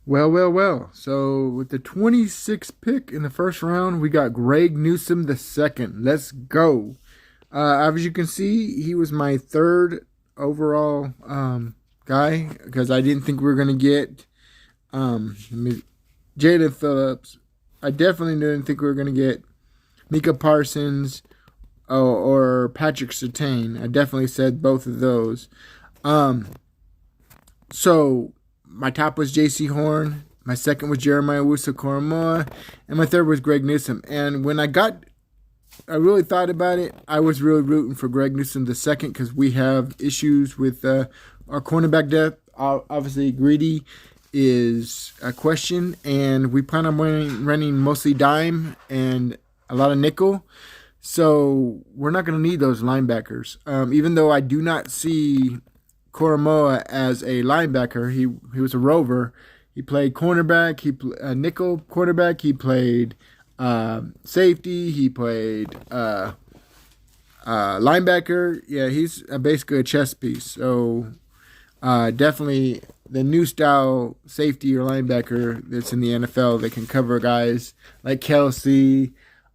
Well. So with the 26th pick in the first round, we got Greg Newsome the second. Let's go. As you can see, he was my third overall guy because I didn't think we were gonna get Jalen Phillips. I definitely didn't think we were gonna get Mika Parsons or Patrick Surtain. I definitely said both of those. Um, so my top was J.C. Horn. My second was Jeremiah Wusu-Koramoah. And my third was Greg Newsome. And when I really thought about it, I was really rooting for Greg Newsome the second because we have issues with our cornerback depth. Obviously, Greedy is a question, and we plan on running mostly dime and a lot of nickel. So we're not going to need those linebackers. Even though I do not see Koromoa as a linebacker, he was a rover. He played cornerback. He nickel quarterback. He played safety. He played linebacker. Yeah, he's basically a chess piece. So definitely the new style safety or linebacker that's in the NFL that can cover guys like Kelsey,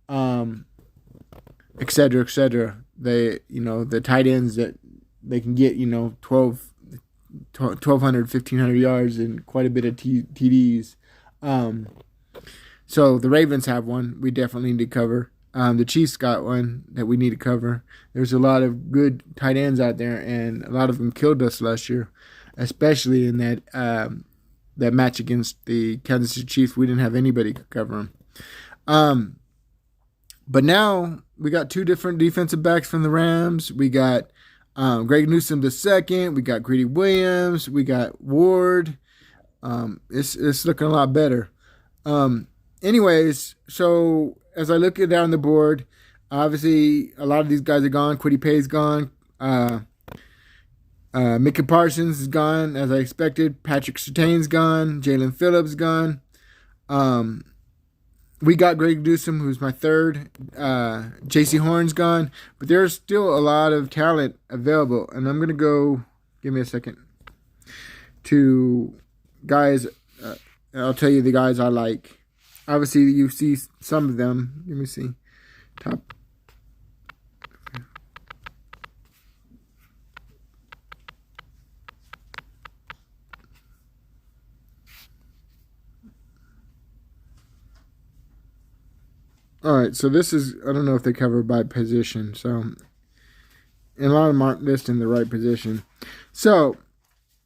et cetera, et cetera. They, the tight ends that they can get, 1,200, 1,500 yards and quite a bit of TDs. So the Ravens have one we definitely need to cover. The Chiefs got one that we need to cover. There's a lot of good tight ends out there, and a lot of them killed us last year, especially in that match against the Kansas City Chiefs. We didn't have anybody to cover them. But now we got two different defensive backs from the Rams. We got Greg Newsome the second. We got Greedy Williams. We got Ward. It's looking a lot better. Anyways, so as I look down the board, obviously a lot of these guys are gone. Quiddy Pay's gone. Micah Parsons is gone, as I expected. Patrick Surtain's gone. Jalen Phillips gone. We got Greg Newsome, who's my third. J.C. Horn's gone. But there's still a lot of talent available. And I'm going to go, give me a second, to guys. I'll tell you the guys I like. Obviously, you see some of them. Let me see. Top. All right, so this is, I don't know if they cover by position. So, and a lot of them aren't listed in the right position. So,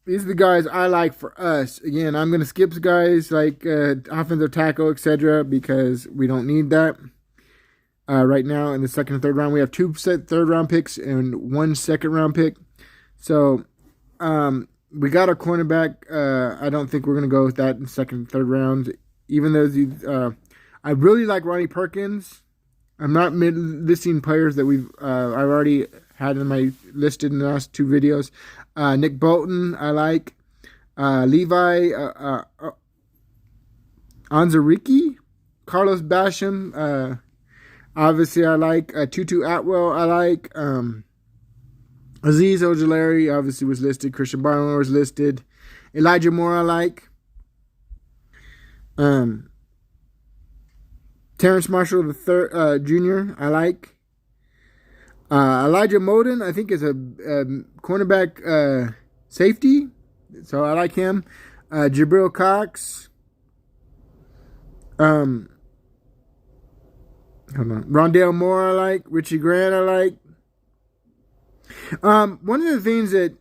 these are the guys I like for us. Again, I'm going to skip guys like offensive tackle, etc., because we don't need that. Right now, in the second and third round, we have two third-round picks and one second-round pick. So, we got our cornerback. I don't think we're going to go with that in the second and third round, even though I really like Ronnie Perkins. I'm not listing players that I've already had in my listed in the last two videos. Nick Bolton, I like. Levi Onwuzurike, Carlos Basham. Obviously, I like Tutu Atwell. I like Azeez Ojulari. Obviously, was listed. Christian Barmore was listed. Elijah Moore, I like. Terrence Marshall the third, Jr. I like. Elijah Moden, I think, is a cornerback safety, so I like him. Jabril Cox. Hold on. Rondale Moore, I like. Richie Grant, I like. One of the things that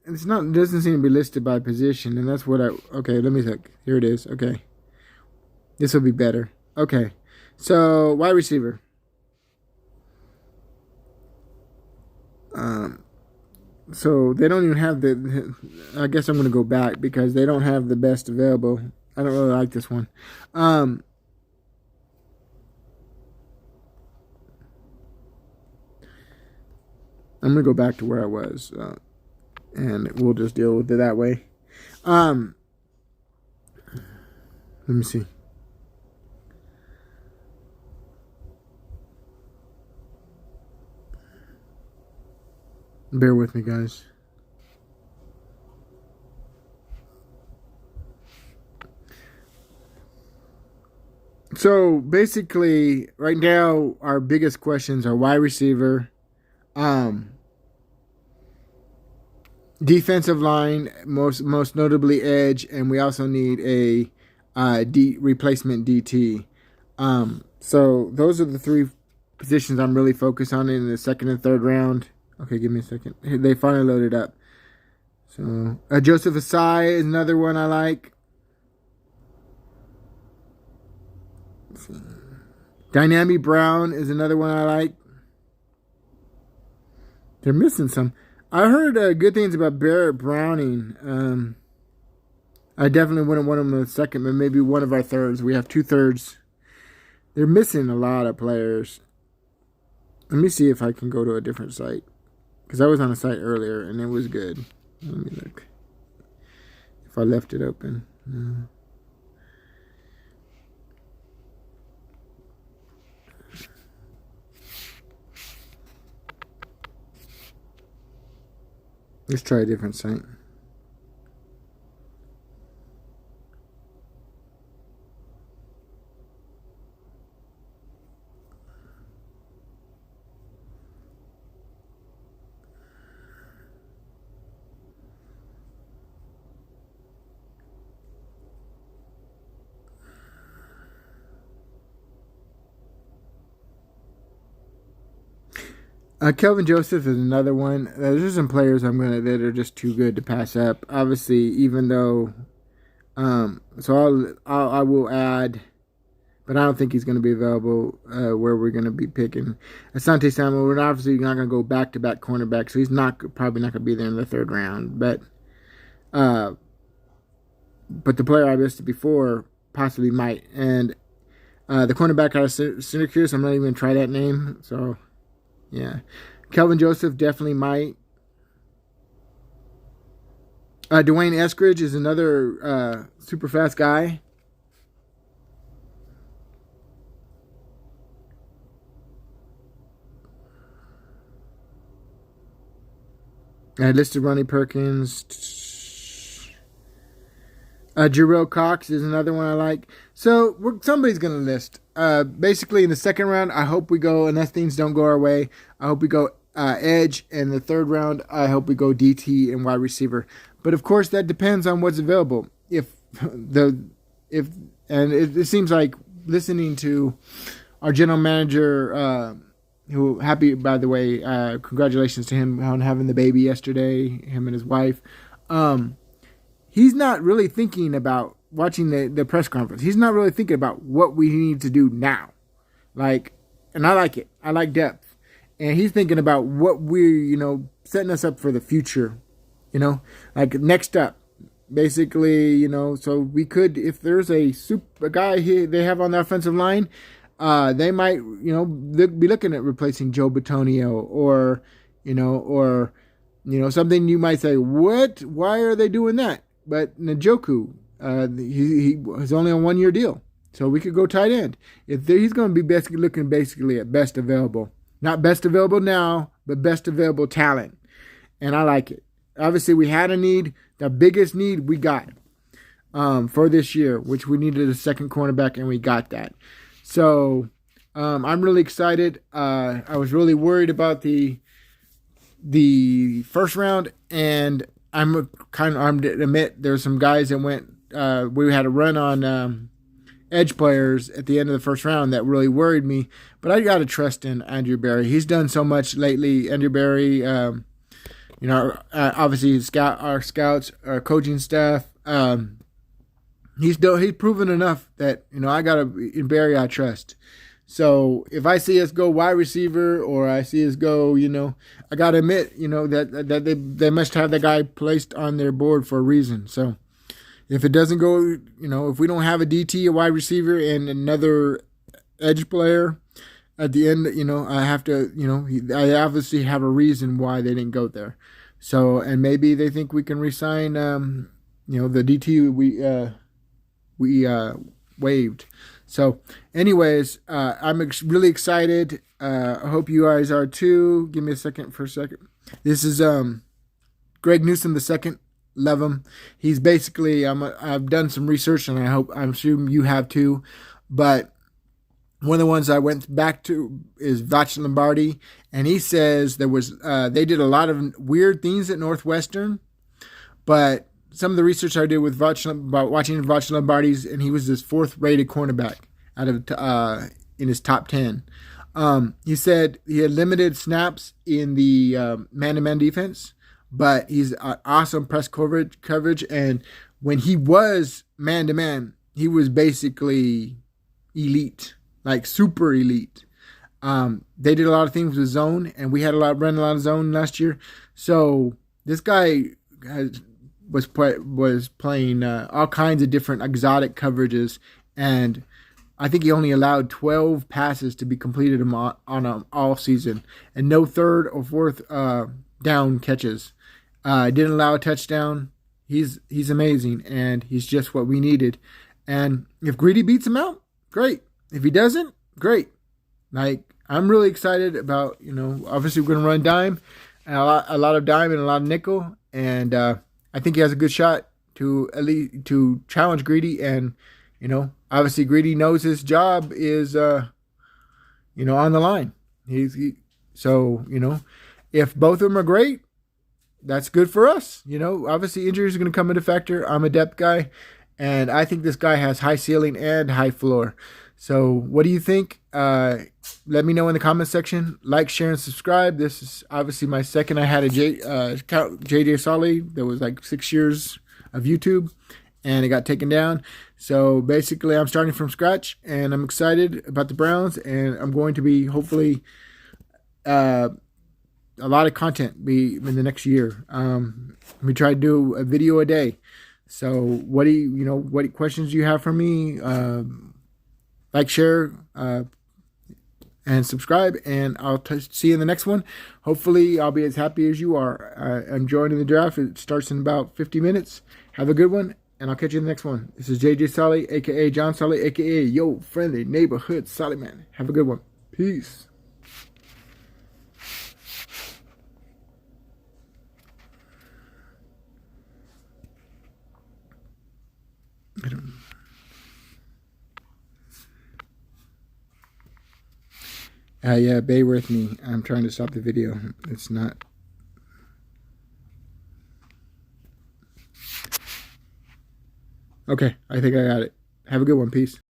doesn't seem to be listed by position, and that's what okay, let me look. Here it is. Okay. This will be better. Okay. So, wide receiver. So they don't even have I guess I'm going to go back because they don't have the best available. I don't really like this one. I'm going to go back to where I was, and we'll just deal with it that way. Let me see. Bear with me, guys. So basically, right now, our biggest questions are wide receiver, um, defensive line, most notably edge, and we also need a replacement DT. So those are the three positions I'm really focused on in the second and third round. Okay, give me a second. They finally loaded up. So Joseph Asai is another one I like. Dynamic Brown is another one I like. They're missing some. I heard good things about Barrett Browning. I definitely wouldn't want him in the second, but maybe one of our thirds. We have two thirds. They're missing a lot of players. Let me see if I can go to a different site. Because I was on a site earlier and it was good. Let me look. If I left it open. No. Let's try a different site. Kelvin Joseph is another one. There's some players that are just too good to pass up. Obviously, even though, so I will add, but I don't think he's going to be available where we're going to be picking Asante Samuel. We're obviously not going to go back to back cornerback, so he's probably not going to be there in the third round. But the player I listed before possibly might, and the cornerback out of Syracuse, I'm not even going to try that name. So. Yeah. Kelvin Joseph definitely might. Dwayne Eskridge is another super fast guy. I listed Ronnie Perkins. Jarrell Cox is another one I like. So somebody's going to list. Basically, in the second round, I hope we go, unless things don't go our way, I hope we go edge. In the third round, I hope we go DT and wide receiver. But of course, that depends on what's available. It seems like listening to our general manager, who happy, by the way, congratulations to him on having the baby yesterday, him and his wife. He's not really thinking about watching the press conference. He's not really thinking about what we need to do now. And I like it. I like depth. And he's thinking about what we're, setting us up for the future, like next up. Basically, so we could, if there's a guy here they have on the offensive line, they might, be looking at replacing Joe Bitonio or something you might say, what? Why are they doing that? But Njoku, he's only on 1 year deal. So we could go tight end. He's going to be looking at best available. Not best available now, but best available talent. And I like it. Obviously, we had a need. The biggest need we got for this year, which we needed a second cornerback, and we got that. So I'm really excited. I was really worried about the first round, and I'm to admit there's some guys that went. We had a run on edge players at the end of the first round that really worried me. But I got to trust in Andrew Berry. He's done so much lately. Andrew Berry, obviously our scouts, our coaching staff. He's proven enough that I got in Berry I trust. So if I see us go wide receiver or I see us go, I got to admit, that they must have that guy placed on their board for a reason. So if it doesn't go, if we don't have a DT, a wide receiver, and another edge player at the end, I have to, I obviously have a reason why they didn't go there. So, and maybe they think we can resign, the DT we waived. So, anyways, I'm really excited. I hope you guys are too. Give me a second. This is Greg Newsome II. Love him. He's basically I've done some research, and I'm sure you have too. But One of the ones I went back to is Vac Lombardi, and he says there was they did a lot of weird things at Northwestern, but some of the research I did with about watching Vac Lombardi's, and he was this fourth rated cornerback out of in his top 10. He said he had limited snaps in the man-to-man defense, but he's awesome press coverage, and when he was man-to-man, he was basically elite, like super elite. They did a lot of things with zone, and we had run a lot of zone last year. So this guy was playing all kinds of different exotic coverages, and I think he only allowed 12 passes to be completed on all season, and no third or fourth down catches. Didn't allow a touchdown. He's amazing, and he's just what we needed. And if Greedy beats him out, great. If he doesn't, great. Like, I'm really excited about, obviously we're going to run dime, and a lot of dime and a lot of nickel, and I think he has a good shot to at least to challenge Greedy. And obviously Greedy knows his job is on the line. So if both of them are great, that's good for us. Obviously injuries are going to come into factor. I'm a depth guy, and I think this guy has high ceiling and high floor. So what do you think? Let me know in the comment section. Like, share, and subscribe. This is obviously my second. I had a JJ Solly that was like 6 years of YouTube, and it got taken down. So basically I'm starting from scratch, and I'm excited about the Browns, and I'm going to be hopefully a lot of content be in the next year. We try to do a video a day. So what questions do you have for me? Like, share, and subscribe, and I'll see you in the next one. Hopefully I'll be as happy as you are. I'm joining the draft. It starts in about 50 minutes. Have a good one, and I'll catch you in the next one. This is JJ Solly, aka John Solly, aka Yo Friendly Neighborhood Solly Man. Have a good one. Peace. Yeah, bear with me. I'm trying to stop the video. It's not. Okay, I think I got it. Have a good one. Peace.